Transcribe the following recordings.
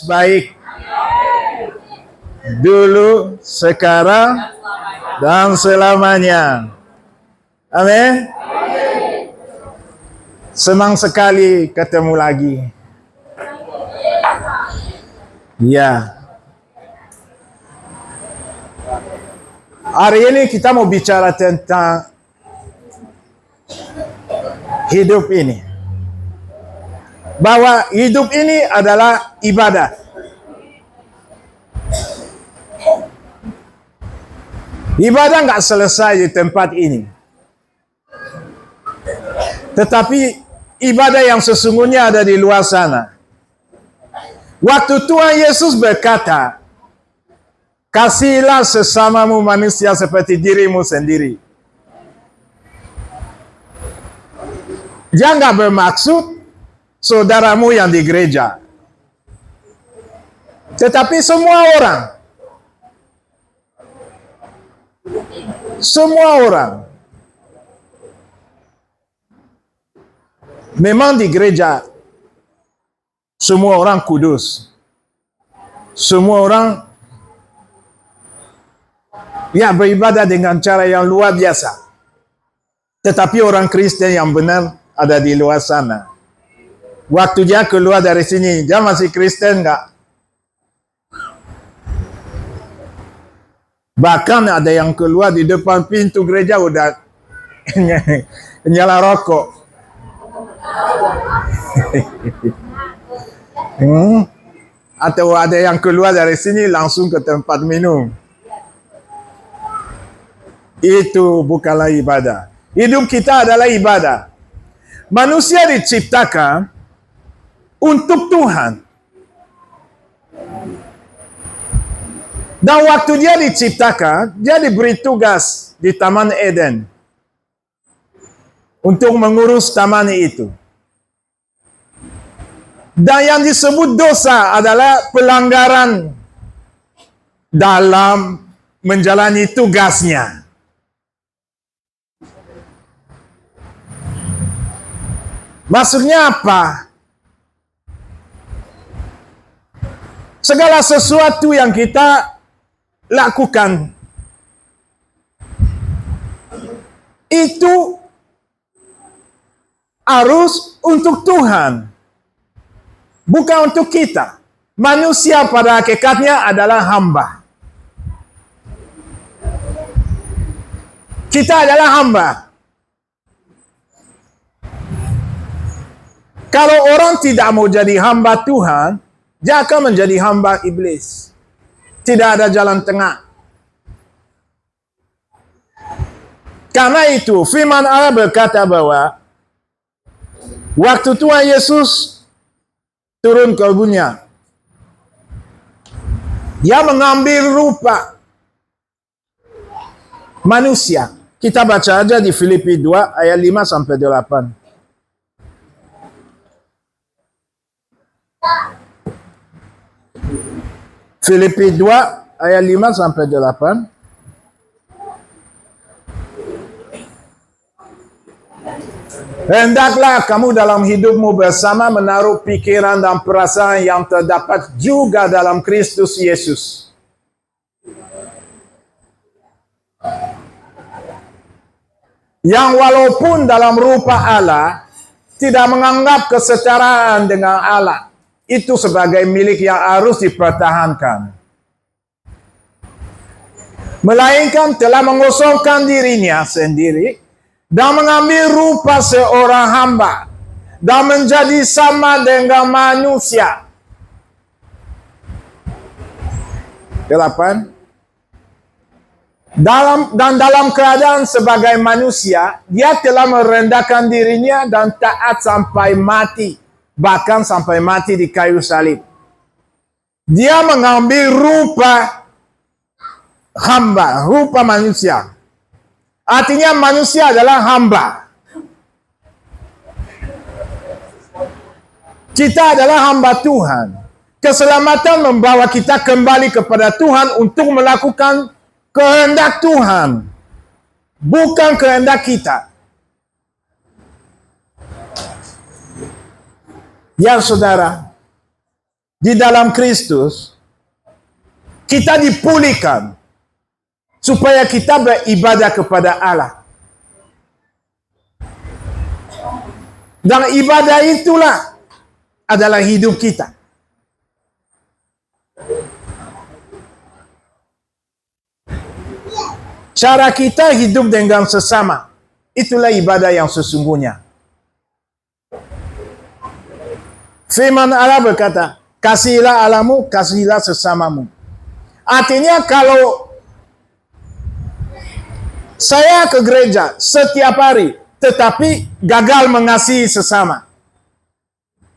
baik dulu, sekarang, dan selamanya. Amin. Senang sekali ketemu lagi. Ya. Hari ini kita mau bicara tentang hidup ini. Bahwa hidup ini adalah ibadah. Ibadah nggak selesai di tempat ini. Tetapi ibadah yang sesungguhnya ada di luar sana. Waktu Tuhan Yesus berkata, "Kasihilah sesamamu manusia seperti dirimu sendiri." Dia nggak bermaksud saudaramu yang di gereja. Tetapi semua orang. Semua orang. Memang di gereja semua orang kudus. Semua orang ya beribadah dengan cara yang luar biasa. Tetapi orang Kristen yang benar ada di luar sana. Waktu dia keluar dari sini, dia masih Kristen nggak? Bahkan ada yang keluar di depan pintu gereja udah nyala rokok. Atau ada yang keluar dari sini langsung ke tempat minum. Itu bukanlah ibadah. Hidup kita adalah ibadah. Manusia diciptakan untuk Tuhan. Dan waktu dia diciptakan, dia diberi tugas di Taman Eden untuk mengurus taman itu. Dan yang disebut dosa adalah pelanggaran dalam menjalani tugasnya. Maksudnya apa? Segala sesuatu yang kita lakukan itu harus untuk Tuhan, bukan untuk kita. Manusia pada hakikatnya adalah hamba. Kita adalah hamba. Kalau orang tidak mau jadi hamba Tuhan, dia akan menjadi hamba iblis. Tidak ada jalan tengah. Karena itu, firman Allah berkata bahwa waktu Tuhan Yesus turun ke dunia, dia mengambil rupa manusia. Kita baca aja di Filipi 2 ayat 5 sampai 8. Filipi 2 ayat 5 sampai 8. Hendaklah kamu dalam hidupmu bersama menaruh pikiran dan perasaan yang terdapat juga dalam Kristus Yesus. Yang walaupun dalam rupa Allah, tidak menganggap kesetaraan dengan Allah itu sebagai milik yang harus dipertahankan. Melainkan telah mengosongkan dirinya sendiri dan mengambil rupa seorang hamba dan menjadi sama dengan manusia. 8. Dalam keadaan sebagai manusia, dia telah merendahkan dirinya dan taat sampai mati. Bahkan sampai mati di kayu salib. Dia mengambil rupa hamba, rupa manusia. Artinya manusia adalah hamba. Kita adalah hamba Tuhan. Keselamatan membawa kita kembali kepada Tuhan untuk melakukan kehendak Tuhan. Bukan kehendak kita. Ya saudara, di dalam Kristus, kita dipulihkan supaya kita beribadah kepada Allah. Dan ibadah itulah adalah hidup kita. Cara kita hidup dengan sesama, itulah ibadah yang sesungguhnya. Firman Allah berkata, kasihilah Allahmu, kasihilah sesamamu. Artinya kalau saya ke gereja setiap hari, tetapi gagal mengasihi sesama,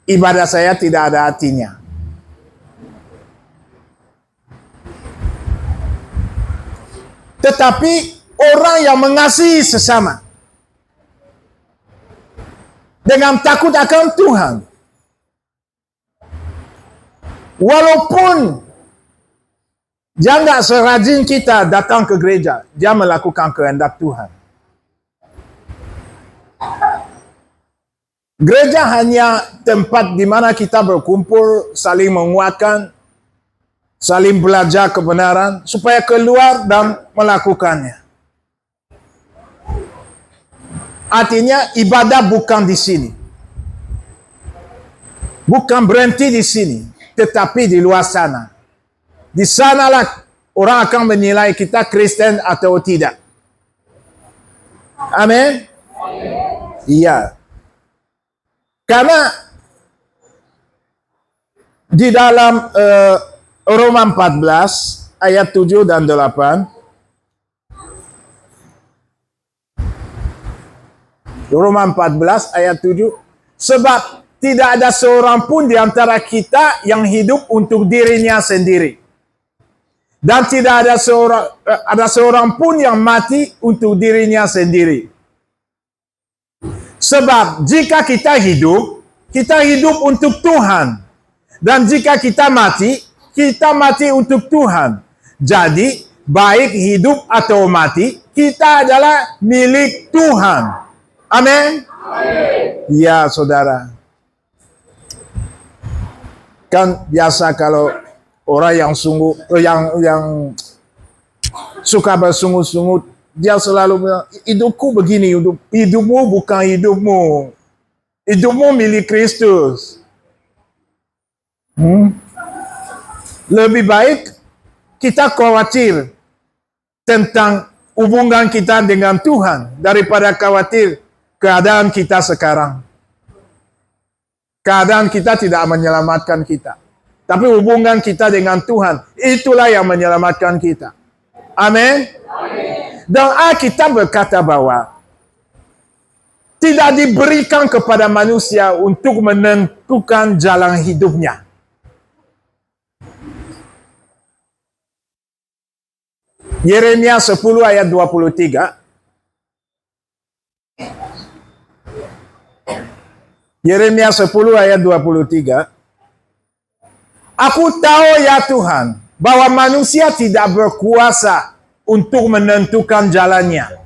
ibadah saya tidak ada artinya. Tetapi orang yang mengasihi sesama dengan takut akan Tuhan, walaupun dia nggak serajin kita datang ke gereja, dia melakukan kehendak Tuhan. Gereja hanya tempat di mana kita berkumpul, saling menguatkan, saling belajar kebenaran, supaya keluar dan melakukannya. Artinya ibadah bukan di sini. Bukan berhenti di sini, tetapi di luar sana. Di sanalah orang akan menilai kita Kristen atau tidak. Amin? Iya. Karena di dalam Roma 14 ayat 7 dan 8, Roma 14 ayat 7, sebab tidak ada seorang pun di antara kita yang hidup untuk dirinya sendiri, dan tidak ada seorang pun yang mati untuk dirinya sendiri. Sebab jika kita hidup untuk Tuhan, dan jika kita mati untuk Tuhan. Jadi baik hidup atau mati, kita adalah milik Tuhan. Amin. Ya, saudara. Kan biasa kalau orang yang yang suka bersungut-sungut, dia selalu bilang, hidupku begini, hidupmu bukan hidupmu. Hidupmu milik Kristus. Lebih baik kita khawatir tentang hubungan kita dengan Tuhan daripada khawatir keadaan kita sekarang. Keadaan kita tidak menyelamatkan kita. Tapi hubungan kita dengan Tuhan, itulah yang menyelamatkan kita. Amin. Dan Alkitab berkata bahwa tidak diberikan kepada manusia untuk menentukan jalan hidupnya. Yeremia 10 ayat 23. Yeremia 10 ayat 23. Aku tahu ya Tuhan, bahwa manusia tidak berkuasa untuk menentukan jalannya.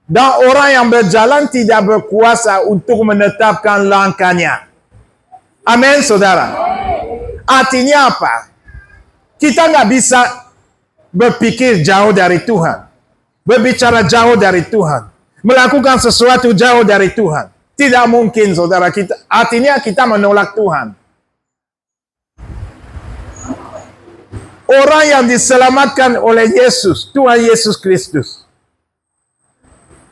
Dan orang yang berjalan tidak berkuasa untuk menetapkan langkahnya. Amin, saudara. Artinya apa? Kita nggak bisa berpikir jauh dari Tuhan, berbicara jauh dari Tuhan, melakukan sesuatu jauh dari Tuhan. Tidak mungkin, saudara. Artinya kita menolak Tuhan. Orang yang diselamatkan oleh Yesus, Tuhan Yesus Kristus,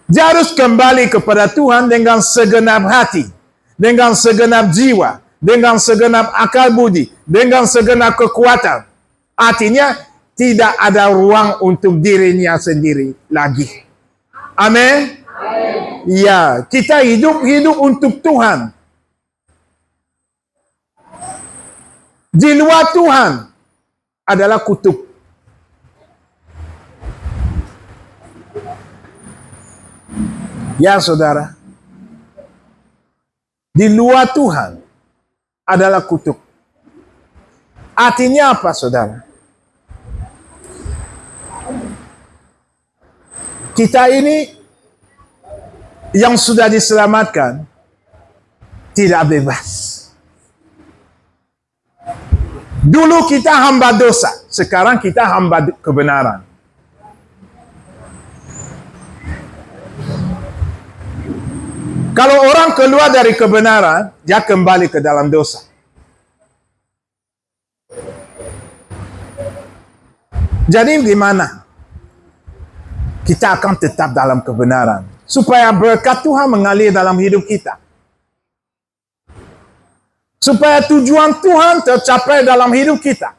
dia harus kembali kepada Tuhan dengan segenap hati, dengan segenap jiwa, dengan segenap akal budi, dengan segenap kekuatan. Artinya tidak ada ruang untuk dirinya sendiri lagi. Amin. Ya, kita hidup untuk Tuhan. Di luar Tuhan adalah kutuk. Ya, saudara. Di luar Tuhan adalah kutuk. Artinya apa, saudara? Kita ini yang sudah diselamatkan tidak bebas. Dulu kita hamba dosa, sekarang kita hamba kebenaran. Kalau orang keluar dari kebenaran, dia kembali ke dalam dosa. Jadi gimana? Kita akan tetap dalam kebenaran, supaya berkat Tuhan mengalir dalam hidup kita. Supaya tujuan Tuhan tercapai dalam hidup kita.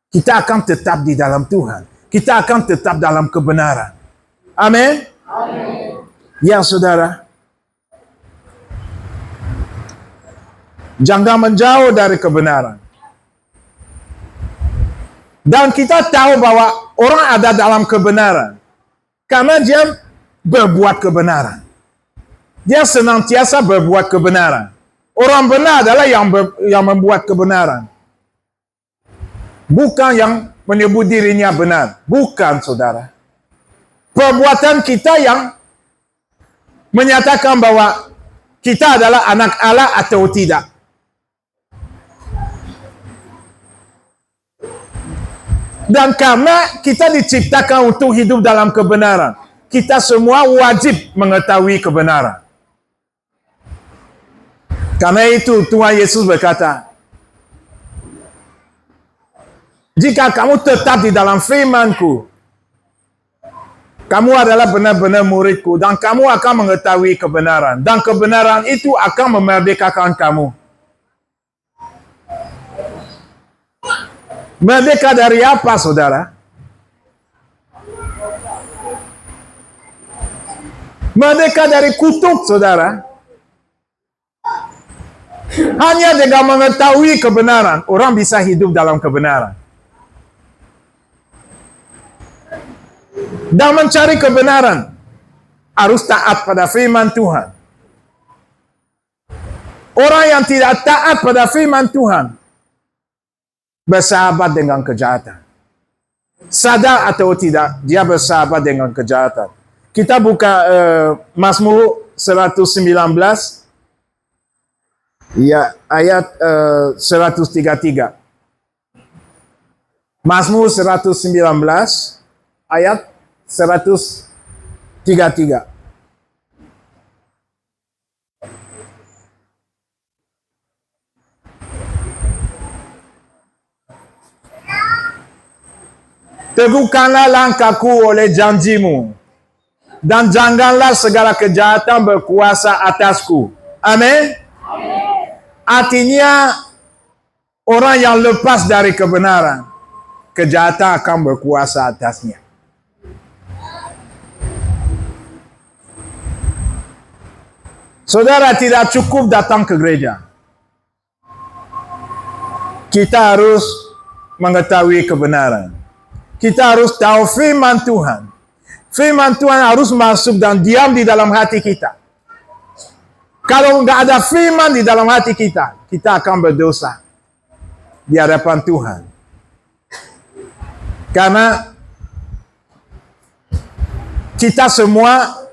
Kita akan tetap di dalam Tuhan. Kita akan tetap dalam kebenaran. Amin. Ya saudara. Jangan menjauh dari kebenaran. Dan kita tahu bahwa orang ada dalam kebenaran. Karena dia berbuat kebenaran. Dia senantiasa berbuat kebenaran. Orang benar adalah yang membuat kebenaran. Bukan yang menyebut dirinya benar. Bukan, saudara. Perbuatan kita yang menyatakan bahwa kita adalah anak Allah atau tidak. Dan karena kita diciptakan untuk hidup dalam kebenaran, kita semua wajib mengetahui kebenaran. Karena itu Tuhan Yesus berkata, jika kamu tetap di dalam firman-Ku, kamu adalah benar-benar murid-Ku, dan kamu akan mengetahui kebenaran. Dan kebenaran itu akan memerdekakan kamu. Merdeka dari apa, saudara? Merdeka dari kutuk, saudara. Hanya dengan mengetahui kebenaran, orang bisa hidup dalam kebenaran. Dan mencari kebenaran, harus taat pada firman Tuhan. Orang yang tidak taat pada firman Tuhan, bersahabat dengan kejahatan. Sadar atau tidak, dia bersahabat dengan kejahatan. Kita buka Mazmur 119, ya, ayat 133. Mazmur 119 ayat 133. Teguhkanlah langkahku oleh janjimu, dan janganlah segala kejahatan berkuasa atasku. Amin. Artinya, orang yang lepas dari kebenaran, kejahatan akan berkuasa atasnya. Saudara, tidak cukup datang ke gereja. Kita harus mengetahui kebenaran. Kita harus tahu firman Tuhan. Firman Tuhan harus masuk dan diam di dalam hati kita. Kalau nggak ada firman di dalam hati kita, kita akan berdosa di hadapan Tuhan. Karena kita semua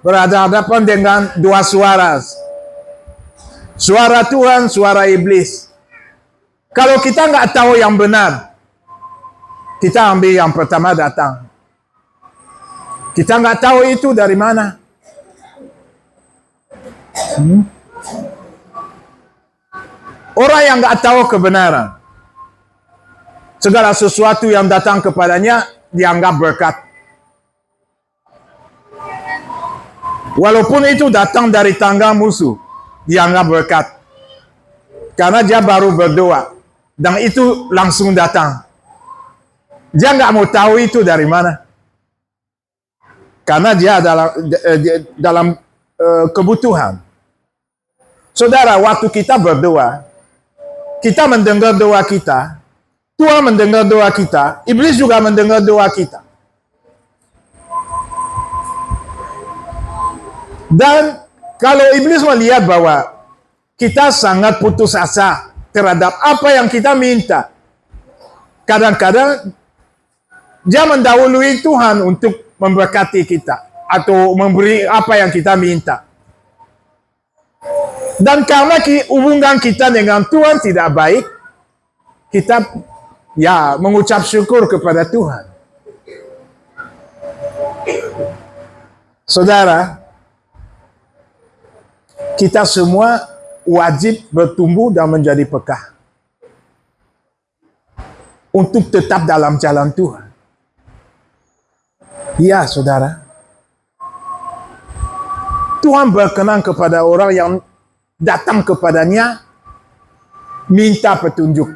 berhadapan dengan dua suara. Suara Tuhan, suara iblis. Kalau kita nggak tahu yang benar, kita ambil yang pertama datang. Kita nggak tahu itu dari mana. Orang yang nggak tahu kebenaran, segala sesuatu yang datang kepadanya dianggap berkat. Walaupun itu datang dari tangga musuh, dianggap berkat. Karena dia baru berdoa, dan itu langsung datang. Dia nggak mau tahu itu dari mana. Karena dia dalam kebutuhan. Saudara, waktu kita berdoa, kita mendengar doa kita, Tuhan mendengar doa kita, iblis juga mendengar doa kita. Dan kalau iblis melihat bahwa kita sangat putus asa terhadap apa yang kita minta, kadang-kadang dia mendahului Tuhan untuk memberkati kita atau memberi apa yang kita minta. Dan karena hubungan kita dengan Tuhan tidak baik, kita ya mengucap syukur kepada Tuhan. Saudara, kita semua wajib bertumbuh dan menjadi pekah untuk tetap dalam jalan Tuhan. Ya, saudara. Tuhan berkenan kepada orang yang datang kepadanya minta petunjuk.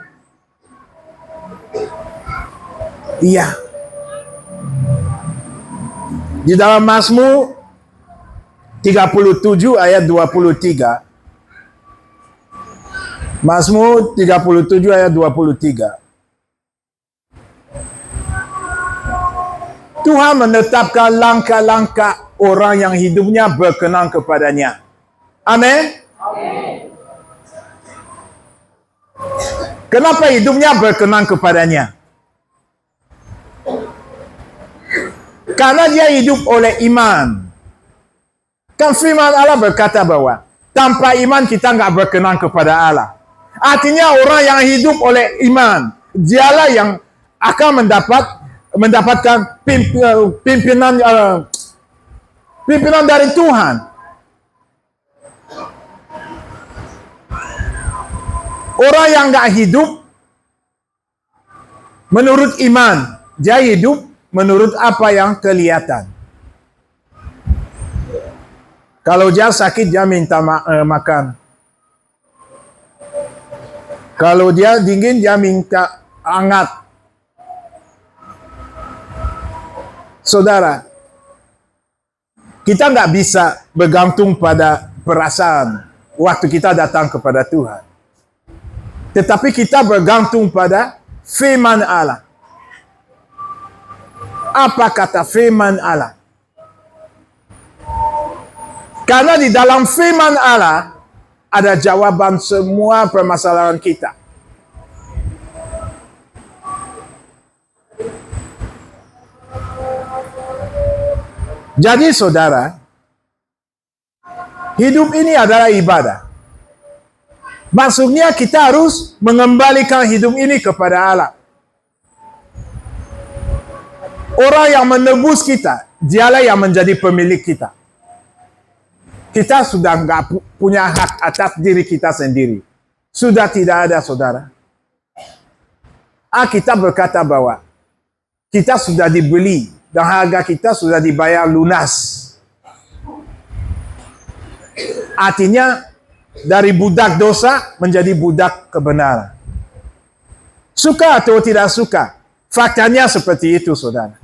Iya. Di dalam Mazmur 37 ayat 23. Mazmur 37 ayat 23. Tuhan menetapkan langkah-langkah orang yang hidupnya berkenan kepadanya. Amin. Kenapa hidupnya berkenan kepadanya? Karena dia hidup oleh iman. Kan firman Allah berkata bahwa tanpa iman kita nggak berkenan kepada Allah. Artinya orang yang hidup oleh iman, dialah yang akan mendapatkan pimpinan dari Tuhan. Orang yang nggak hidup menurut iman, dia hidup menurut apa yang kelihatan. Kalau dia sakit, dia minta makan. Kalau dia dingin, dia minta hangat. Saudara, kita nggak bisa bergantung pada perasaan waktu kita datang kepada Tuhan. Tetapi kita bergantung pada firman Allah. Apa kata firman Allah? Karena di dalam firman Allah ada jawaban semua permasalahan kita. Jadi saudara, hidup ini adalah ibadah. Maksudnya kita harus mengembalikan hidup ini kepada Allah. Orang yang menebus kita, dialah yang menjadi pemilik kita. Kita sudah nggak punya hak atas diri kita sendiri. Sudah tidak ada, saudara. Kita berkata bahwa kita sudah dibeli dan harga kita sudah dibayar lunas. Artinya dari budak dosa menjadi budak kebenaran. Suka atau tidak suka, faktanya seperti itu, saudara.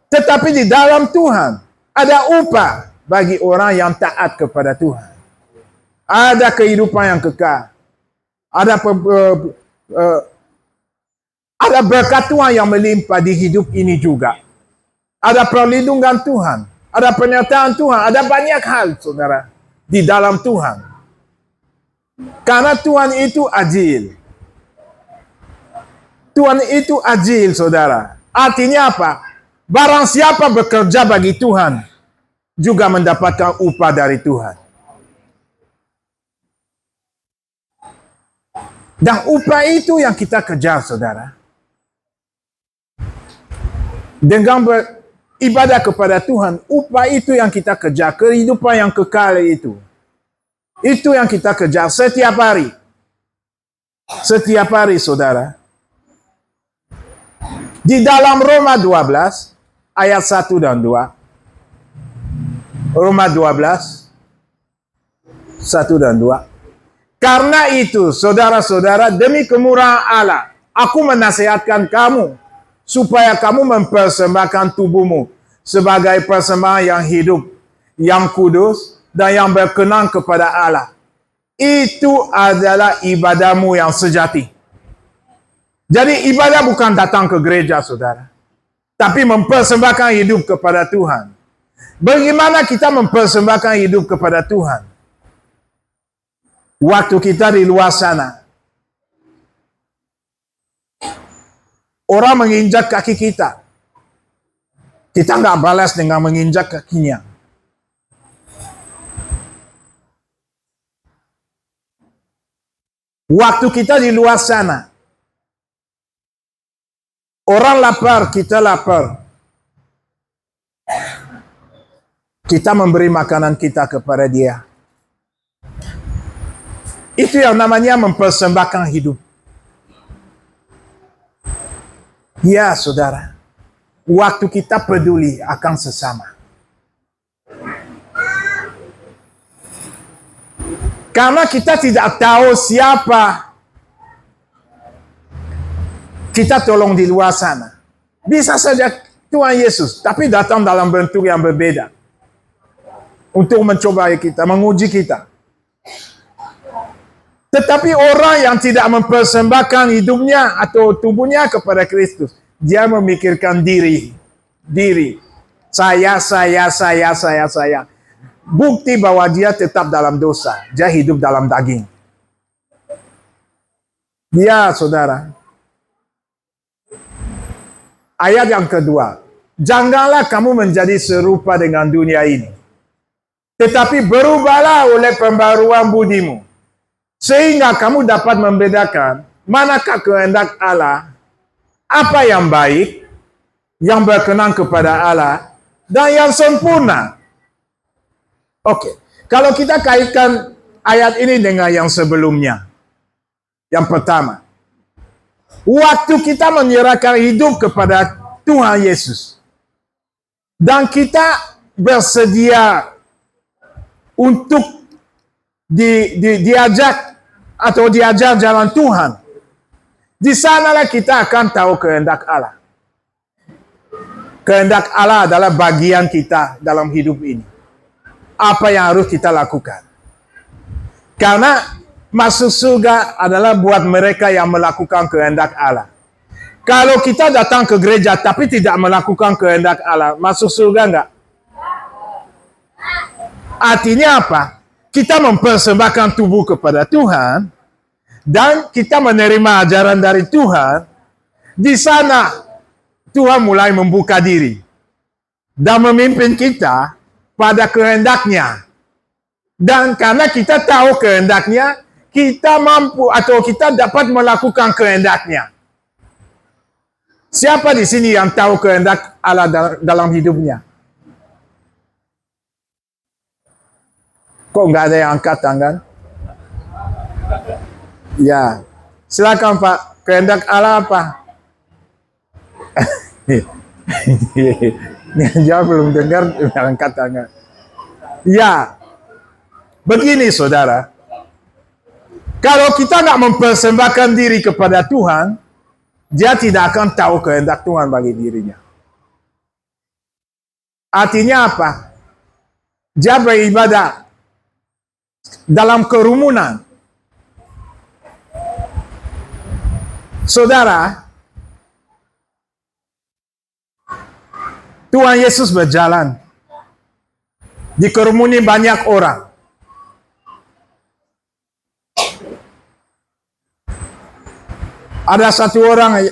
Tetapi di dalam Tuhan ada upah bagi orang yang taat kepada Tuhan. Ada kehidupan yang kekal. Ada berkat Tuhan yang melimpah di hidup ini juga. Ada perlindungan Tuhan. Ada penyertaan Tuhan. Ada banyak hal, saudara, di dalam Tuhan. Karena Tuhan itu adil. Tuhan itu adil, saudara. Artinya apa? Barang siapa bekerja bagi Tuhan, juga mendapatkan upah dari Tuhan. Dan upah itu yang kita kejar, saudara. Dengan beribadah kepada Tuhan, upah itu yang kita kejar. Kehidupan yang kekal itu. Itu yang kita kejar setiap hari. Setiap hari, saudara. Di dalam Roma 12, ayat 1 dan 2. Roma 12, 1 dan 2. Karena itu, saudara-saudara, demi kemurahan Allah, aku menasihatkan kamu, supaya kamu mempersembahkan tubuhmu sebagai persembahan yang hidup, yang kudus, dan yang berkenan kepada Allah. Itu adalah ibadahmu yang sejati. Jadi ibadah bukan datang ke gereja, saudara, tapi mempersembahkan hidup kepada Tuhan. Bagaimana kita mempersembahkan hidup kepada Tuhan? Waktu kita di luar sana, orang menginjak kaki kita, kita nggak balas dengan menginjak kakinya. Waktu kita di luar sana, orang lapar, kita lapar. Kita memberi makanan kita kepada dia. Itu yang namanya mempersembahkan hidup. Ya, saudara. Waktu kita peduli akan sesama. Karena kita tidak tahu siapa kita tolong di luar sana. Bisa saja Tuhan Yesus, tapi datang dalam bentuk yang berbeda. Untuk mencobai kita, menguji kita. Tetapi orang yang tidak mempersembahkan hidupnya atau tubuhnya kepada Kristus, dia memikirkan diri. Saya. Bukti bahwa dia tetap dalam dosa. Dia hidup dalam daging. Ya, saudara. Ayat yang kedua. Janganlah kamu menjadi serupa dengan dunia ini. Tetapi berubahlah oleh pembaruan budimu. Sehingga kamu dapat membedakan manakah kehendak Allah, apa yang baik, yang berkenan kepada Allah, dan yang sempurna. Oke, kalau kita kaitkan ayat ini dengan yang sebelumnya. Yang pertama, waktu kita menyerahkan hidup kepada Tuhan Yesus, dan kita bersedia untuk diajak atau diajar jalan Tuhan, di sanalah kita akan tahu kehendak Allah. Kehendak Allah adalah bagian kita dalam hidup ini. Apa yang harus kita lakukan? Karena masuk surga adalah buat mereka yang melakukan kehendak Allah. Kalau kita datang ke gereja tapi tidak melakukan kehendak Allah, masuk surga enggak? Artinya apa? Kita mempersembahkan tubuh kepada Tuhan dan kita menerima ajaran dari Tuhan. Di sana Tuhan mulai membuka diri dan memimpin kita pada kehendaknya. Dan karena kita tahu kehendaknya, kita mampu atau kita dapat melakukan kehendaknya. Siapa di sini yang tahu kehendak Allah dalam hidupnya? Kok nggak ada yang angkat tangan? Ya, silakan Pak. Kehendak Allah apa? Dia belum dengar, angkat tangan. Ya, begini saudara. Kalau kita nggak mempersembahkan diri kepada Tuhan, dia tidak akan tahu kehendak Tuhan bagi dirinya. Artinya apa? Dia beribadah dalam kerumunan. Saudara, Tuhan Yesus berjalan di kerumunan banyak orang. Ada satu orang,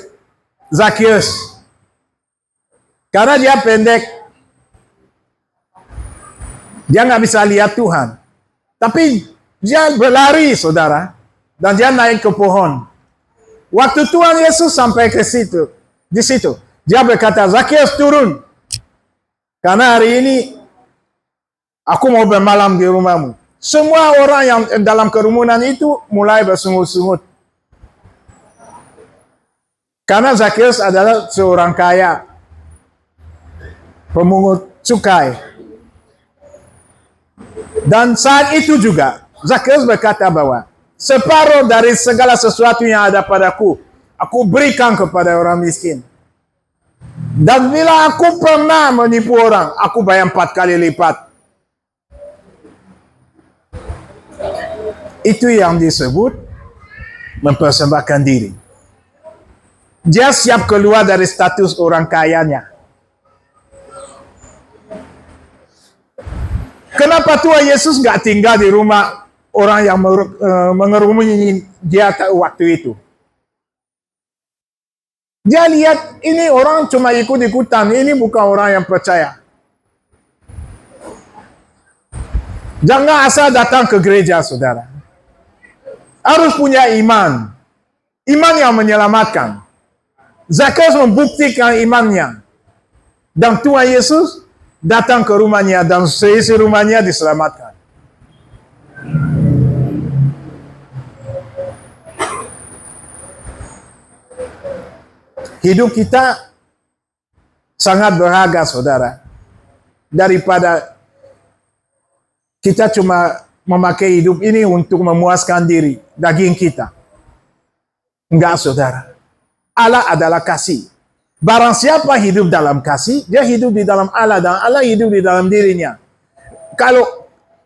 Zakheus, karena dia pendek, dia nggak bisa lihat Tuhan. Tapi dia berlari, saudara, dan dia naik ke pohon. Waktu Tuhan Yesus sampai ke situ, di situ, dia berkata, Zakheus turun, karena hari ini aku mau bermalam di rumahmu. Semua orang yang dalam kerumunan itu mulai bersungut-sungut. Karena Zakheus adalah seorang kaya, pemungut cukai. Dan saat itu juga, Zakheus berkata bahwa, separuh dari segala sesuatu yang ada padaku, aku berikan kepada orang miskin. Dan bila aku pernah menipu orang, aku bayar 4 kali lipat. Itu yang disebut mempersembahkan diri. Dia siap keluar dari status orang kayanya. Kenapa Tuhan Yesus nggak tinggal di rumah orang yang mengerumuni dia waktu itu? Dia lihat ini orang cuma ikut-ikutan, ini bukan orang yang percaya. Jangan asal datang ke gereja, saudara. harus punya iman. Iman yang menyelamatkan. Zakheus membuktikan imannya. Dan Tuhan Yesus datang ke rumahnya dan seisi rumahnya diselamatkan. Hidup kita sangat berharga, saudara. Daripada kita cuma memakai hidup ini untuk memuaskan diri, daging kita. Enggak, saudara. Allah adalah kasih. Barang siapa hidup dalam kasih, dia hidup di dalam Allah dan Allah hidup di dalam dirinya. Kalau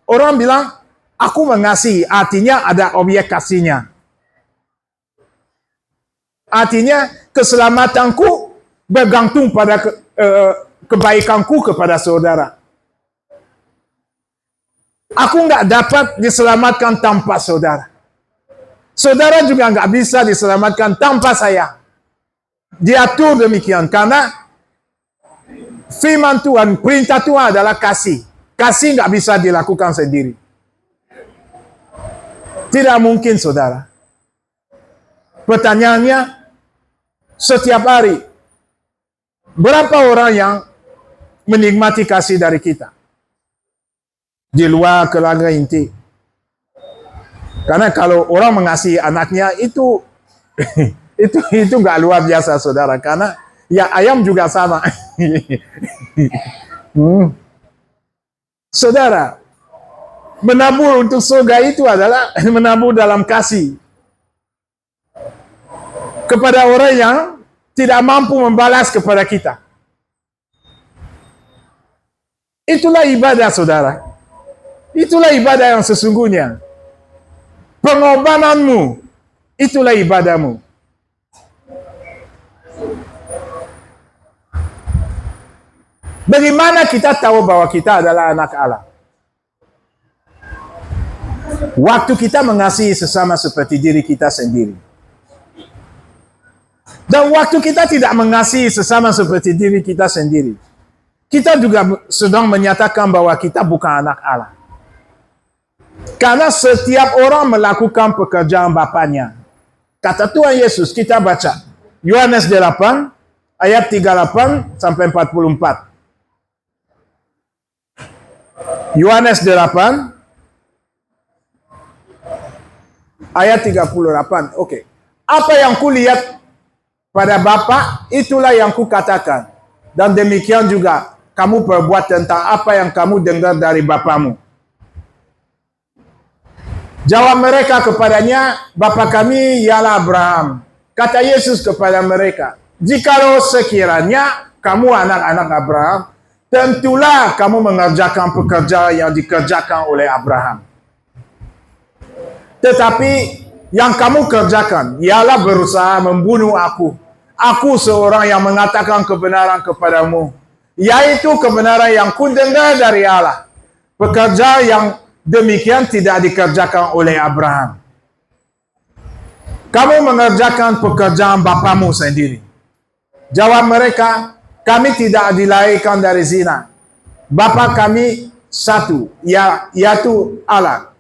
orang bilang, aku mengasihi, artinya ada objek kasihnya. Artinya keselamatanku bergantung pada kebaikanku kepada saudara. Aku nggak dapat diselamatkan tanpa saudara. Saudara juga nggak bisa diselamatkan tanpa saya. Diatur demikian karena firman Tuhan, perintah Tuhan adalah kasih. Kasih nggak bisa dilakukan sendiri. Tidak mungkin, saudara. Pertanyaannya, setiap hari, berapa orang yang menikmati kasih dari kita? Di luar keluarga inti. Karena kalau orang mengasihi anaknya itu itu nggak luar biasa, saudara. Karena ya ayam juga sama. Saudara, menabur untuk surga itu adalah menabur dalam kasih kepada orang yang tidak mampu membalas kepada kita. Itulah ibadah, saudara. Itulah ibadah yang sesungguhnya. Pengorbananmu, itulah ibadahmu. Bagaimana kita tahu bahwa kita adalah anak Allah? Waktu kita mengasihi sesama seperti diri kita sendiri. Dan waktu kita tidak mengasihi sesama seperti diri kita sendiri, kita juga sedang menyatakan bahwa kita bukan anak Allah. Karena setiap orang melakukan pekerjaan Bapaknya. Kata Tuhan Yesus, kita baca Yohanes 8 ayat 38 sampai 44. Yohanes 8 ayat 38. Oke. Apa yang kulihat pada Bapa, itulah yang kukatakan. Dan demikian juga kamu berbuat tentang apa yang kamu dengar dari Bapamu. Jawab mereka kepadanya, Bapa kami ialah Abraham. Kata Yesus kepada mereka, jikalau sekiranya kamu anak-anak Abraham, tentulah kamu mengerjakan pekerjaan yang dikerjakan oleh Abraham. Tetapi yang kamu kerjakan ialah berusaha membunuh aku. Aku seorang yang mengatakan kebenaran kepadamu, yaitu kebenaran yang kudengar dari Allah. Pekerjaan yang demikian tidak dikerjakan oleh Abraham. Kamu mengerjakan pekerjaan bapamu sendiri. Jawab mereka, kami tidak dilahirkan dari zina. Bapa kami satu, yaitu Allah.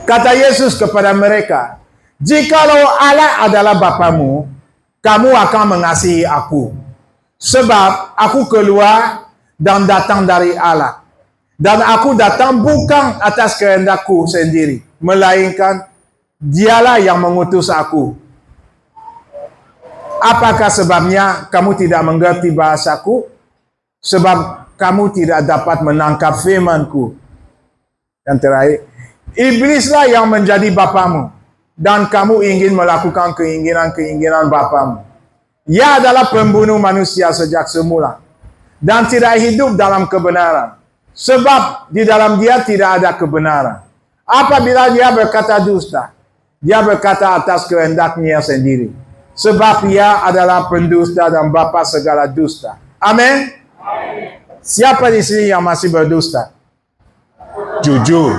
Kata Yesus kepada mereka, jikalau Allah adalah Bapamu, kamu akan mengasihi aku. Sebab aku keluar dan datang dari Allah. Dan aku datang bukan atas kehendakku sendiri, melainkan Dialah yang mengutus aku. Apakah sebabnya kamu tidak mengerti bahasaku? Sebab kamu tidak dapat menangkap firmanku. Yang terakhir, iblislah yang menjadi bapamu, dan kamu ingin melakukan keinginan-keinginan bapamu. Ia adalah pembunuh manusia sejak semula, dan tidak hidup dalam kebenaran. Sebab di dalam dia tidak ada kebenaran. Apabila dia berkata dusta, dia berkata atas kehendaknya sendiri. Sebab ia adalah pendusta dan bapa segala dusta. Amin. Siapa di sini yang masih berdusta? Jujur.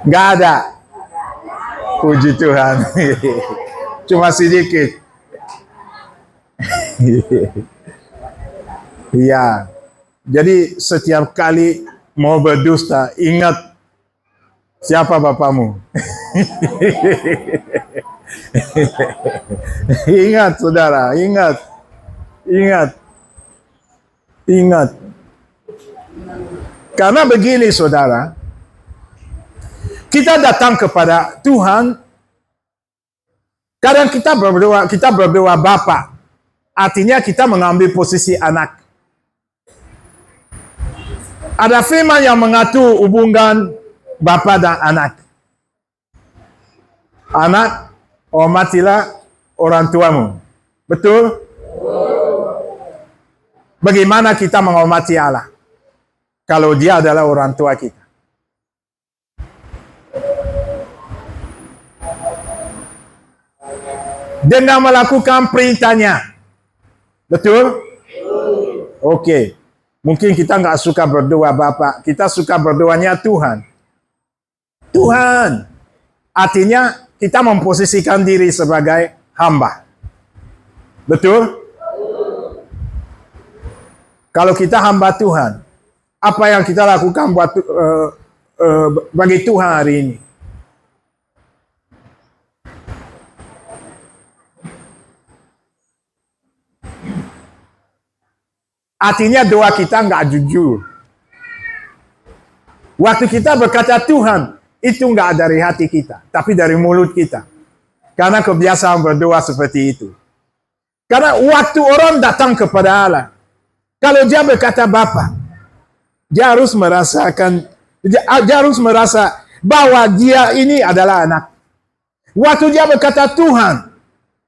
Gak ada. Puji Tuhan. Cuma sedikit. Iya. Jadi setiap kali mau berdusta, ingat siapa bapamu. Ingat saudara, ingat. Karena begini saudara, kita datang kepada Tuhan, kadang kita berdoa Bapa, artinya kita mengambil posisi anak. Ada firman yang mengatur hubungan bapa dan anak. Anak, hormatilah orang tuamu. Betul? Bagaimana kita menghormati Allah? Kalau dia adalah orang tua kita. Dengan melakukan perintahnya. Betul? Oke. Mungkin kita nggak suka berdoa Bapa, kita suka berdoanya Tuhan. Tuhan. Artinya kita memposisikan diri sebagai hamba. Betul? Kalau kita hamba Tuhan, apa yang kita lakukan buat bagi Tuhan hari ini? Artinya doa kita nggak jujur. Waktu kita berkata Tuhan, itu nggak dari hati kita, tapi dari mulut kita. Karena kebiasaan berdoa seperti itu. Karena waktu orang datang kepada Allah, kalau dia berkata Bapa, dia harus merasa bahwa dia ini adalah anak. Waktu dia berkata Tuhan,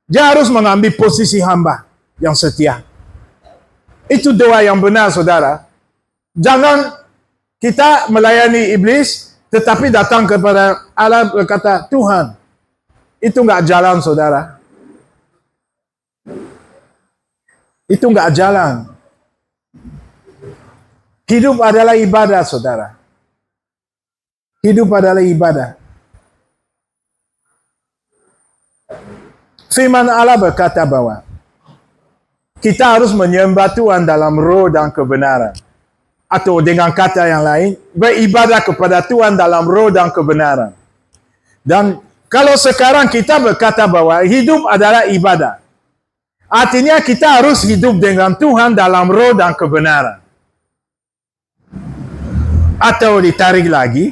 dia harus mengambil posisi hamba yang setia. Itu doa yang benar, saudara. Jangan kita melayani iblis, tetapi datang kepada Allah berkata, Tuhan, itu nggak jalan, saudara. Itu nggak jalan. Hidup adalah ibadah, saudara. Hidup adalah ibadah. Firman Allah berkata bahwa kita harus menyembah Tuhan dalam roh dan kebenaran. Atau dengan kata yang lain, beribadah kepada Tuhan dalam roh dan kebenaran. Dan kalau sekarang kita berkata bahwa hidup adalah ibadah, artinya kita harus hidup dengan Tuhan dalam roh dan kebenaran. Atau ditarik lagi,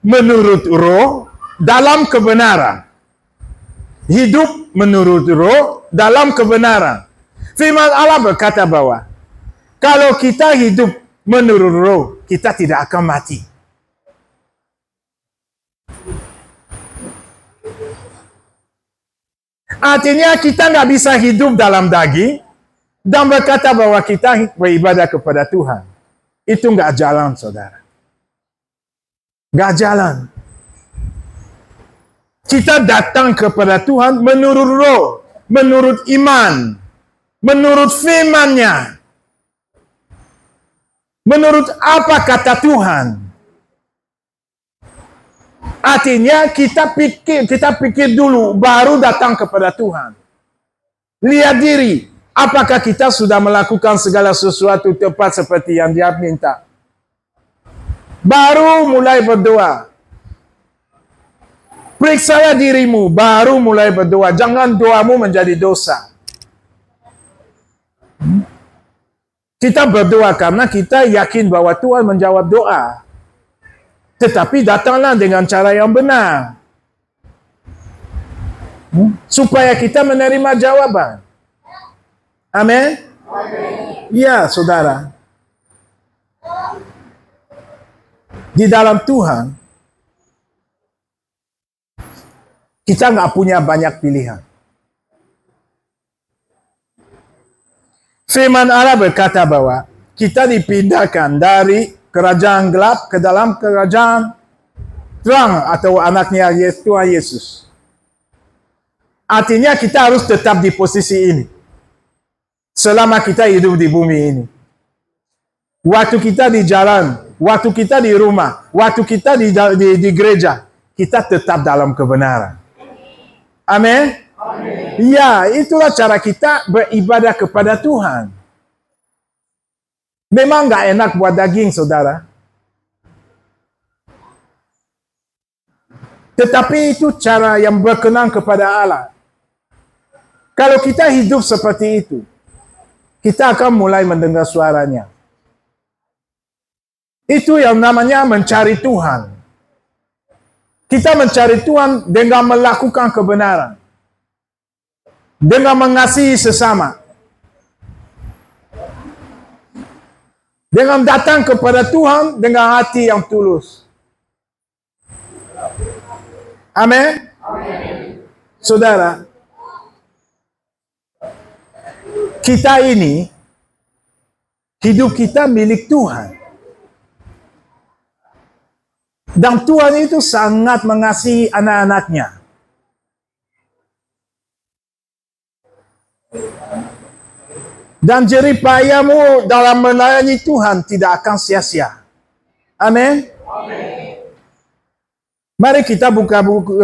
menurut roh dalam kebenaran. Hidup menurut roh dalam kebenaran. Firman Allah berkata bahwa kalau kita hidup menurut roh, kita tidak akan mati. Artinya kita nggak bisa hidup dalam daging dan berkata bahwa kita beribadah kepada Tuhan. Itu nggak jalan, saudara. Nggak jalan. Kita datang kepada Tuhan menurut roh, menurut iman, menurut firman-Nya. Menurut apa kata Tuhan. Artinya kita pikir dulu baru datang kepada Tuhan. Lihat diri, apakah kita sudah melakukan segala sesuatu tepat seperti yang Dia minta. Baru mulai berdoa. Periksalah dirimu, baru mulai berdoa. Jangan doamu menjadi dosa. Kita berdoa karena kita yakin bahwa Tuhan menjawab doa. Tetapi datanglah dengan cara yang benar. Supaya kita menerima jawaban. Amin? Ya, saudara. Di dalam Tuhan, kita nggak punya banyak pilihan. Firman Allah berkata bahwa kita dipindahkan dari kerajaan gelap ke dalam kerajaan terang atau anaknya Tuhan Yesus. Artinya kita harus tetap di posisi ini. Selama kita hidup di bumi ini. Waktu kita di jalan, waktu kita di rumah, waktu kita di gereja, kita tetap dalam kebenaran. Amin? Ya, itulah cara kita beribadah kepada Tuhan. Memang nggak enak buat daging, saudara. Tetapi itu cara yang berkenan kepada Allah. Kalau kita hidup seperti itu, kita akan mulai mendengar suaranya. Itu yang namanya mencari Tuhan. Kita mencari Tuhan dengan melakukan kebenaran. Dengan mengasihi sesama. Dengan datang kepada Tuhan dengan hati yang tulus. Amin. Saudara, kita ini, hidup kita milik Tuhan. Dan Tuhan itu sangat mengasihi anak-anaknya. Dan jerih payahmu dalam melayani Tuhan tidak akan sia-sia. Amin. Mari kita buka buku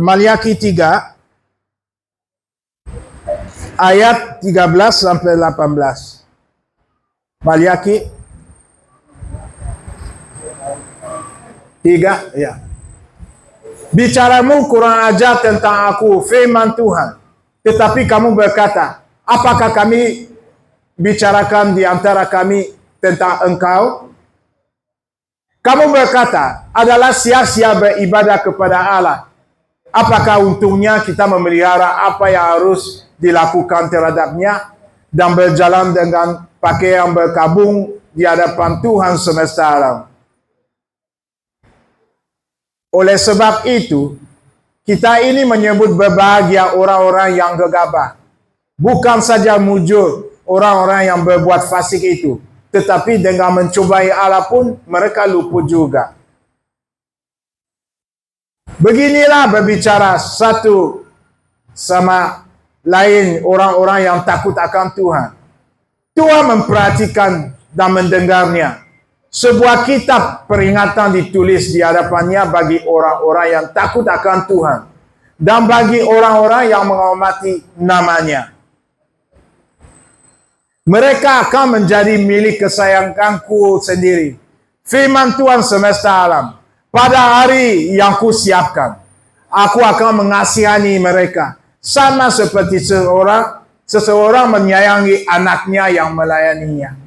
Maliaki 3 ayat 13 sampai 18. Maliaki 3, ya. Bicaramu kurang ajar tentang aku, firman Tuhan. Tetapi kamu berkata, apakah kami bicarakan di antara kami tentang engkau? Kamu berkata, adalah sia-sia beribadah kepada Allah. Apakah untungnya kita memelihara apa yang harus dilakukan terhadapnya dan berjalan dengan pakaian berkabung di hadapan Tuhan semesta alam? Oleh sebab itu, kita ini menyebut berbahagia orang-orang yang gegabah. Bukan saja mujur orang-orang yang berbuat fasik itu, tetapi dengan mencobai Allah pun mereka luput juga. Beginilah berbicara satu sama lain orang-orang yang takut akan Tuhan. Tuhan memperhatikan dan mendengarnya. Sebuah kitab peringatan ditulis di hadapannya bagi orang-orang yang takut akan Tuhan dan bagi orang-orang yang menghormati namanya. Mereka akan menjadi milik kesayanganku sendiri. Firman Tuhan semesta alam. Pada hari yang kusiapkan, aku akan mengasihani mereka. Sama seperti seseorang menyayangi anaknya yang melayaninya.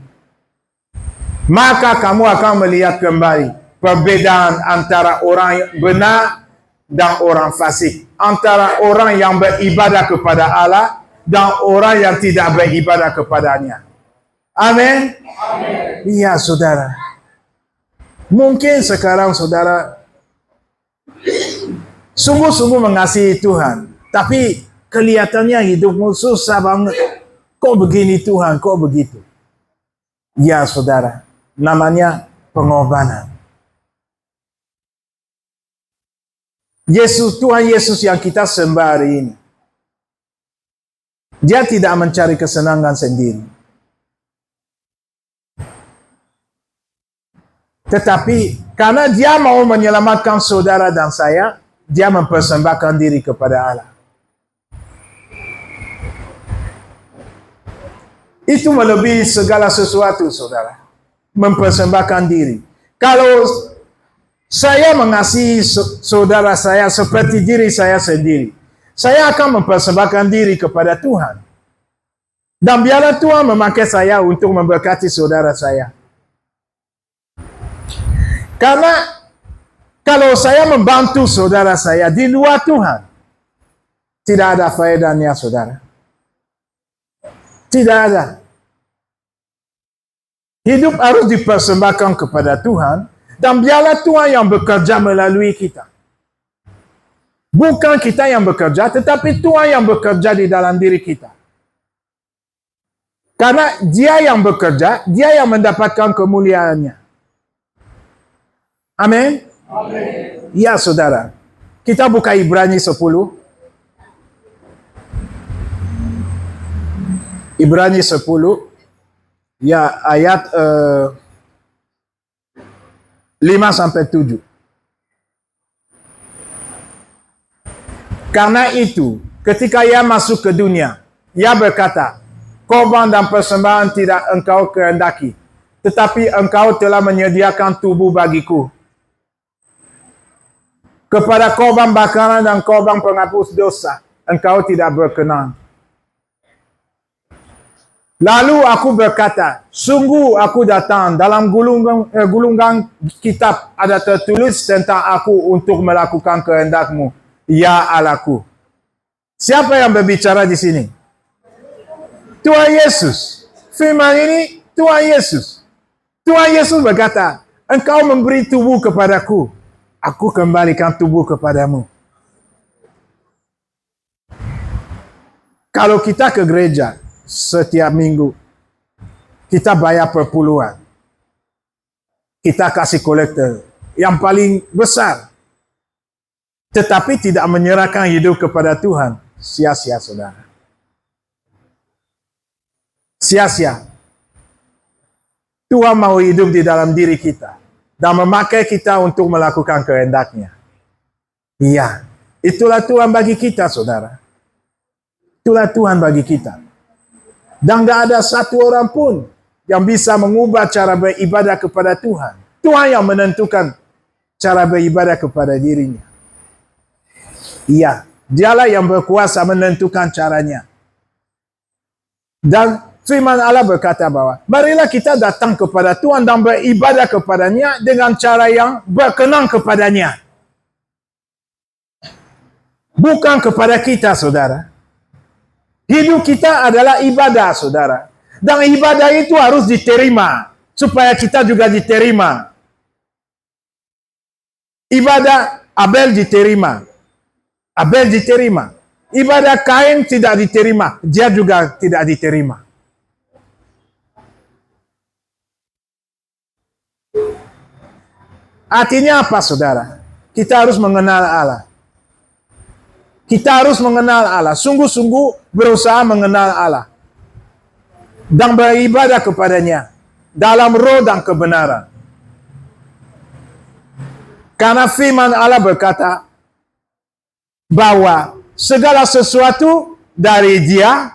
Maka kamu akan melihat kembali perbedaan antara orang yang benar dan orang fasik. Antara orang yang beribadah kepada Allah dan orang yang tidak beribadah kepadanya. Amin. Iya, saudara. Mungkin sekarang saudara sungguh-sungguh mengasihi Tuhan, tapi kelihatannya hidupmu susah banget. Kok begini Tuhan, kok begitu? Ya saudara, namanya pengorbanan. Tuhan Yesus yang kita sembah hari ini, Dia tidak mencari kesenangan sendiri. Tetapi karena Dia mau menyelamatkan saudara dan saya, Dia mempersembahkan diri kepada Allah. Itu melebihi segala sesuatu, saudara. Mempersembahkan diri. Kalau saya mengasihi saudara saya seperti diri saya sendiri, saya akan mempersembahkan diri kepada Tuhan. Dan biarlah Tuhan memakai saya untuk memberkati saudara saya. Karena kalau saya membantu saudara saya di luar Tuhan, tidak ada faedahnya, saudara. Tidak ada. Hidup harus dipersembahkan kepada Tuhan, dan biarlah Tuhan yang bekerja melalui kita. Bukan kita yang bekerja, tetapi Tuhan yang bekerja di dalam diri kita. Karena Dia yang bekerja, Dia yang mendapatkan kemuliaannya. Amin. Ya saudara, kita buka Ibrani 10. Ibrani 10, ya ayat 5-7. Karena itu, ketika Ia masuk ke dunia, Ia berkata, korban dan persembahan tidak engkau kehendaki, tetapi engkau telah menyediakan tubuh bagiku kepada korban bakaran dan korban penghapus dosa. Engkau tidak berkenan. Lalu aku berkata, sungguh aku datang, dalam gulungan kitab ada tertulis tentang aku untuk melakukan kehendak-Mu, ya Allahku. Siapa yang berbicara di sini? Tuhan Yesus. Firman ini Tuhan Yesus. Tuhan Yesus berkata, engkau memberi tubuh kepadaku, aku kembalikan tubuh kepadamu. Kalau kita ke gereja setiap minggu, kita bayar perpuluhan, kita kasih kolektor yang paling besar, tetapi tidak menyerahkan hidup kepada Tuhan, sia-sia saudara. Sia-sia. Tuhan mau hidup di dalam diri kita dan memakai kita untuk melakukan kehendak-Nya. Iya, itulah Tuhan bagi kita saudara. Itulah Tuhan bagi kita. Dan gak ada satu orang pun yang bisa mengubah cara beribadah kepada Tuhan. Tuhan yang menentukan cara beribadah kepada dirinya. Iya, dialah yang berkuasa menentukan caranya. Dan firman Allah berkata bahwa, marilah kita datang kepada Tuhan dan beribadah kepadanya dengan cara yang berkenan kepadanya. Bukan kepada kita, saudara. Hidup kita adalah ibadah, saudara. Dan ibadah itu harus diterima, supaya kita juga diterima. Ibadah Abel diterima. Abel diterima. Ibadah Kain tidak diterima. Dia juga tidak diterima. Artinya apa, saudara? Kita harus mengenal Allah. Kita harus mengenal Allah, sungguh-sungguh berusaha mengenal Allah. Dan beribadah kepadanya dalam roh dan kebenaran. Karena firman Allah berkata bahwa segala sesuatu dari Dia,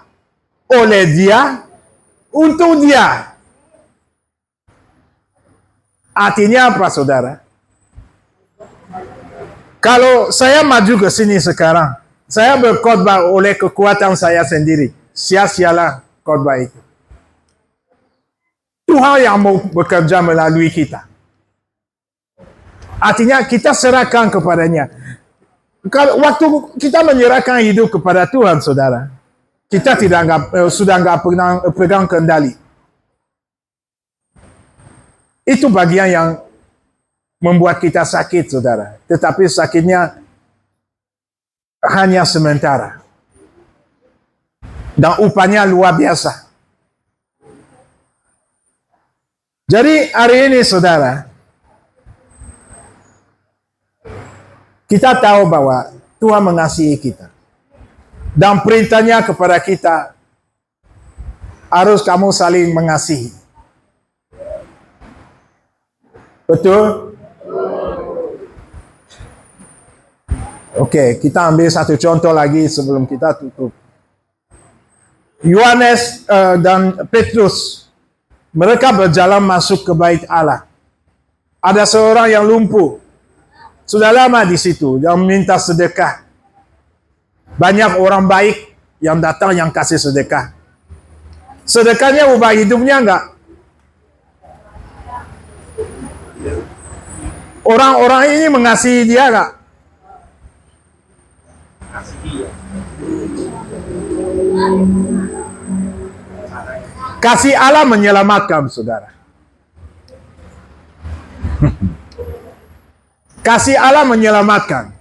oleh Dia, untuk Dia. Artinya apa, saudara? Kalau saya maju ke sini sekarang, saya berkhotbah oleh kekuatan saya sendiri. Sia-sialah khotbah itu. Tuhan yang mau bekerja melalui kita. Artinya kita serahkan kepadanya. Kalau waktu kita menyerahkan hidup kepada Tuhan, saudara, kita sudah nggak pernah pegang kendali. Itu bagian yang membuat kita sakit, saudara. Tetapi sakitnya hanya sementara. Dan upahnya luar biasa. Jadi hari ini, saudara, kita tahu bahwa Tuhan mengasihi kita. Dan perintahnya kepada kita, harus kamu saling mengasihi. Betul? Oke, kita ambil satu contoh lagi sebelum kita tutup. Yohanes dan Petrus, mereka berjalan masuk ke bait Allah. Ada seorang yang lumpuh, sudah lama di situ, yang minta sedekah. Banyak orang baik yang datang yang kasih sedekah. Sedekahnya ubah hidupnya enggak? Orang-orang ini mengasihi dia enggak? Kasih Allah menyelamatkan, saudara. Kasih Allah menyelamatkan.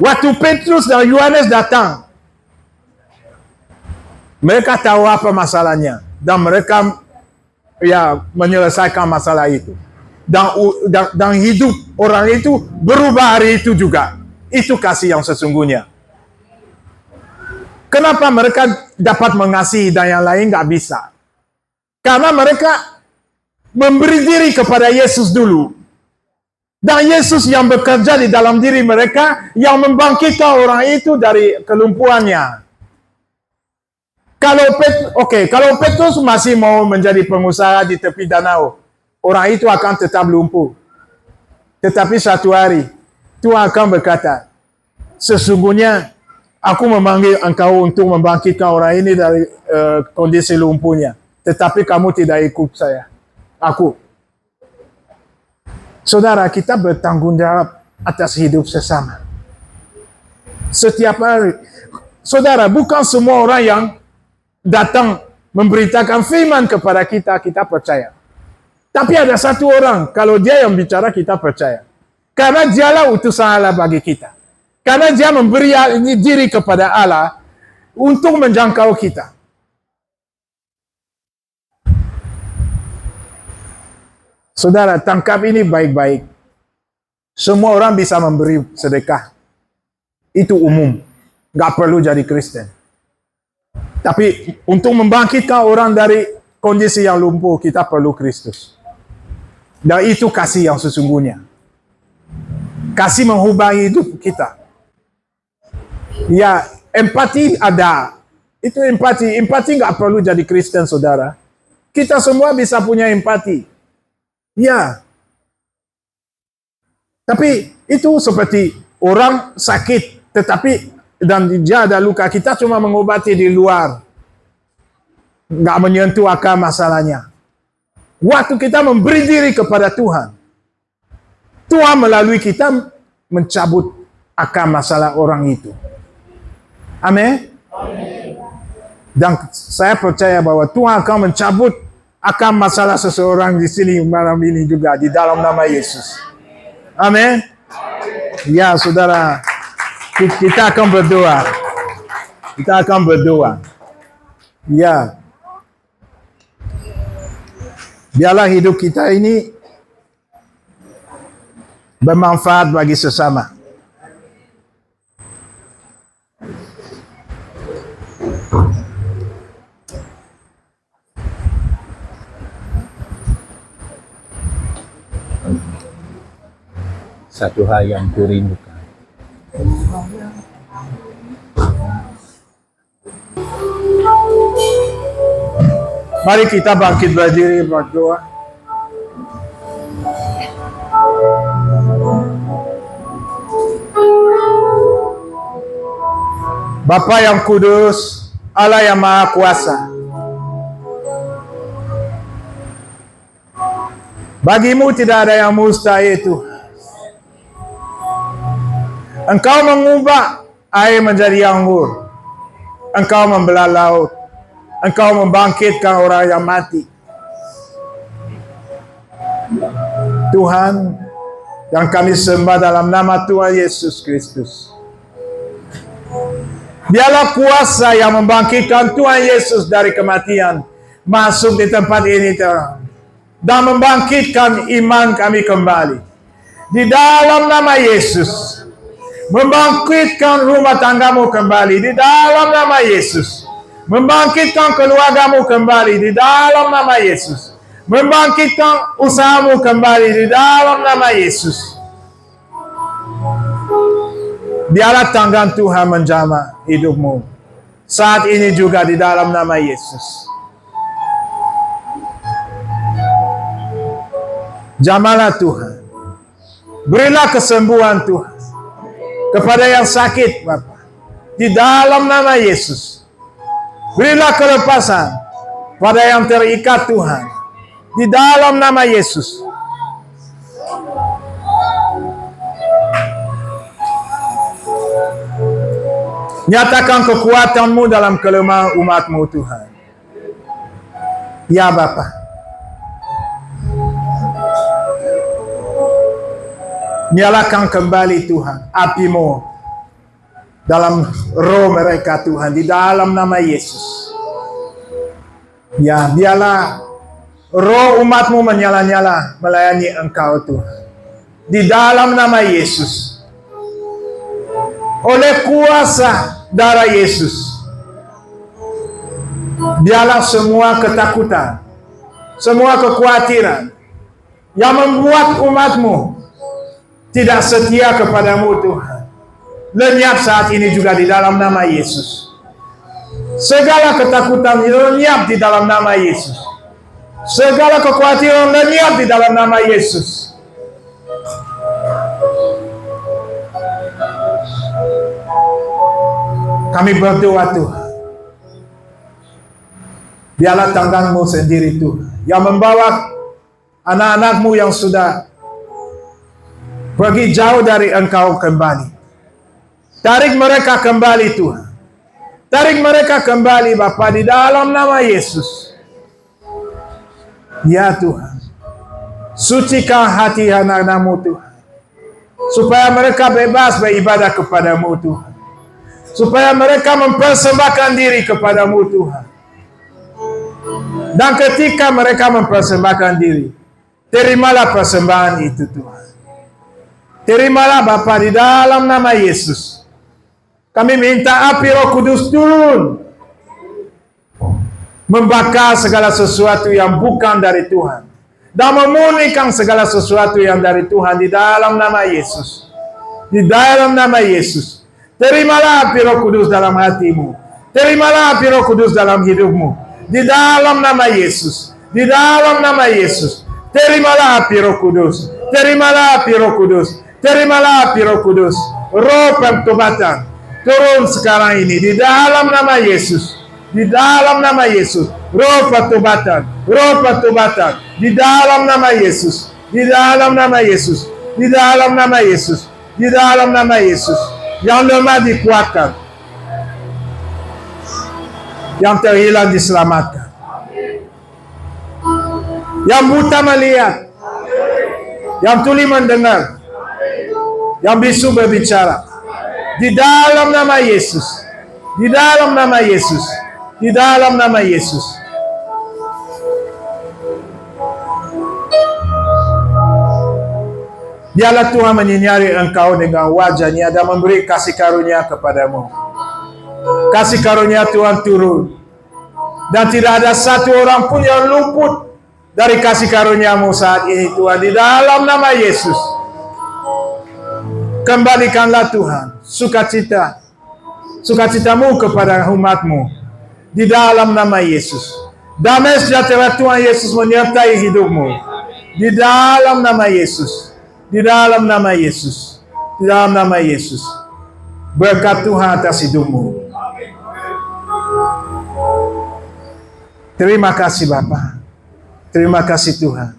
Waktu Petrus dan Yohanes datang, mereka tahu apa masalahnya dan mereka menyelesaikan masalah itu. Dan hidup orang itu berubah hari itu juga. Itu kasih yang sesungguhnya. Kenapa mereka dapat mengasihi dan yang lain nggak bisa? Karena mereka memberi diri kepada Yesus dulu. Dan Yesus yang bekerja di dalam diri mereka, yang membangkitkan orang itu dari kelumpuhannya. Kalau Petrus masih mau menjadi pengusaha di tepi danau, orang itu akan tetap lumpuh. Tetapi satu hari, Tuhan akan berkata, sesungguhnya aku memanggil engkau untuk membangkitkan orang ini dari kondisi lumpuhnya. Tetapi kamu tidak ikut saya. Aku. Saudara, kita bertanggung jawab atas hidup sesama. Setiap hari. Saudara, bukan semua orang yang datang memberitakan firman kepada kita, kita percaya. Tapi ada satu orang, kalau dia yang bicara, kita percaya. Karena dialah utusan Allah bagi kita. Karena dia memberi diri kepada Allah untuk menjangkau kita. Saudara, tangkap ini baik-baik. Semua orang bisa memberi sedekah. Itu umum. Nggak perlu jadi Kristen. Tapi untuk membangkitkan orang dari kondisi yang lumpuh, kita perlu Kristus. Dan itu kasih yang sesungguhnya. Kasih mengubah hidup kita. Ya, empati ada. Itu empati. Empati nggak perlu jadi Kristen, saudara. Kita semua bisa punya empati. Ya. Tapi itu seperti orang sakit, tetapi dan dia ada luka, kita cuma mengobati di luar, nggak menyentuh akar masalahnya. Waktu kita memberi diri kepada Tuhan, Tuhan melalui kita mencabut akar masalah orang itu. Amin. Dan saya percaya bahwa Tuhan akan mencabut akar masalah seseorang di sini malam ini juga di dalam nama Yesus. Amin. Ya, saudara. Kita akan berdoa. Kita akan berdoa. Ya. Biarlah hidup kita ini bermanfaat bagi sesama. Satu hal yang kurindukan. Mari kita bangkit berdiri berdoa. Bapa yang kudus, Allah yang maha kuasa, bagimu tidak ada yang mustahil Tuhan. Engkau mengubah air menjadi anggur. Engkau membelah laut. Engkau membangkitkan orang yang mati. Tuhan, yang kami sembah dalam nama Tuhan Yesus Kristus. Biarlah kuasa yang membangkitkan Tuhan Yesus dari kematian masuk di tempat ini Tuhan, dan membangkitkan iman kami kembali. Di dalam nama Yesus. Membangkitkan rumah tanggamu kembali di dalam nama Yesus. Membangkitkan keluargamu kembali di dalam nama Yesus. Membangkitkan usahamu kembali di dalam nama Yesus. Biarlah tangan Tuhan menjamah hidupmu saat ini juga di dalam nama Yesus. Jamahlah Tuhan. Berilah kesembuhan Tuhan kepada yang sakit, Bapa, di dalam nama Yesus. Berilah kelepasan pada yang terikat Tuhan, di dalam nama Yesus. Nyatakan kekuatan-Mu dalam kelemahan umat-Mu Tuhan. Ya Bapa. Nyalakan kembali Tuhan api-Mu dalam roh mereka Tuhan, di dalam nama Yesus. Ya, biarlah roh umat-Mu menyala-nyala melayani Engkau Tuhan, di dalam nama Yesus. Oleh kuasa darah Yesus, biarlah semua ketakutan, semua kekhawatiran yang membuat umat-Mu tidak setia kepadamu Tuhan, lenyap saat ini juga di dalam nama Yesus. Segala ketakutan lenyap di dalam nama Yesus. Segala kekhawatiran lenyap di dalam nama Yesus. Kami berdoa Tuhan. Biarlah tanganmu sendiri Tuhan yang membawa anak-anakmu yang sudah pergi jauh dari Engkau kembali. Tarik mereka kembali Tuhan. Tarik mereka kembali Bapa di dalam nama Yesus. Ya Tuhan. Sucikan hati anak-anakmu Tuhan. Supaya mereka bebas beribadah kepadamu Tuhan. Supaya mereka mempersembahkan diri kepadamu Tuhan. Dan ketika mereka mempersembahkan diri, terimalah persembahan itu Tuhan. Terimalah Bapa di dalam nama Yesus. Kami minta api Roh Kudus turun, membakar segala sesuatu yang bukan dari Tuhan, dan memurnikan segala sesuatu yang dari Tuhan di dalam nama Yesus. Di dalam nama Yesus. Terimalah api Roh Kudus dalam hatimu. Terimalah api Roh Kudus dalam hidupmu. Di dalam nama Yesus. Di dalam nama Yesus. Terimalah api Roh Kudus. Terimalah api Roh Kudus. Terimalah api Roh Kudus. Roh pertobatan turun sekarang ini di dalam nama Yesus. Di dalam nama Yesus. Roh pertobatan. Roh pertobatan. Di dalam nama Yesus. Di dalam nama Yesus. Di dalam nama Yesus. Di dalam nama Yesus. Yang lemah dikuatkan. Yang terhilang diselamatkan. Yang buta melihat. Yang tuli mendengar. Yang bisu berbicara. Di dalam nama Yesus. Di dalam nama Yesus. Di dalam nama Yesus. Biarlah Tuhan menyinari engkau dengan wajahnya dan memberi kasih karunia kepadamu. Kasih karunia Tuhan turun. Dan tidak ada satu orang pun yang luput dari kasih karuniamu saat ini Tuhan. Di dalam nama Yesus. Kembalikanlah Tuhan sukacita. Sukacitamu kepada umatmu. Di dalam nama Yesus. Damai sejahtera Tuhan Yesus menyertai hidupmu. Di dalam nama Yesus. Di dalam nama Yesus. Di dalam nama Yesus. Berkat Tuhan atas hidupmu. Terima kasih Bapa. Terima kasih Tuhan.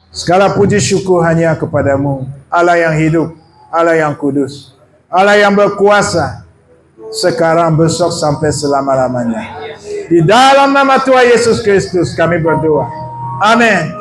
Segala puji syukur hanya kepadamu. Allah yang hidup. Allah yang kudus. Allah yang berkuasa. Sekarang, besok, sampai selama-lamanya. Di dalam nama Tuhan Yesus Kristus kami berdoa. Amin.